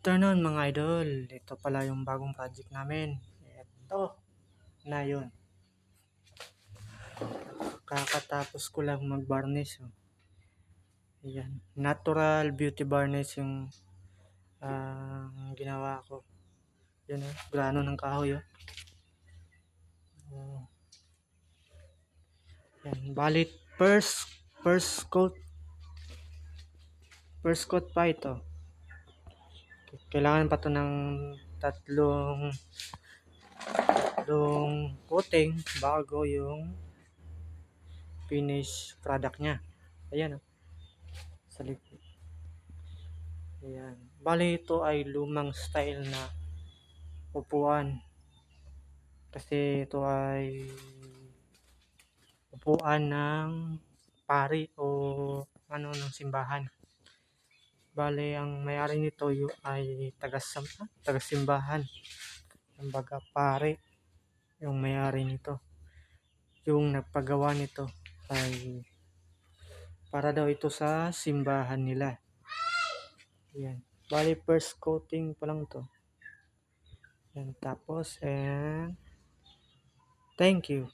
Afternoon mga idol, ito pala yung bagong project namin. Ito na yun. Kakatapos ko lang mag-varnish. Oh. Ayan. Natural beauty varnish yung ginawa ko. Yan oh, grano ng kahoy. Oh. Oh. Yan. Balit first coat pa ito. Kailangan pa to ng tatlong coating bago yung finish product niya. Ayan oh, sa likod. Ayan. Bali ito ay lumang style na upuan. Kasi ito ay upuan ng pari o ano ng simbahan. Bali ang may-ari nito ay taga-simbahan. Kumbaga pari yung may-ari nito. Yung nagpagawa nito ay para daw ito sa simbahan nila. Ayan. Bali first coating pa lang to. Yan, tapos and thank you.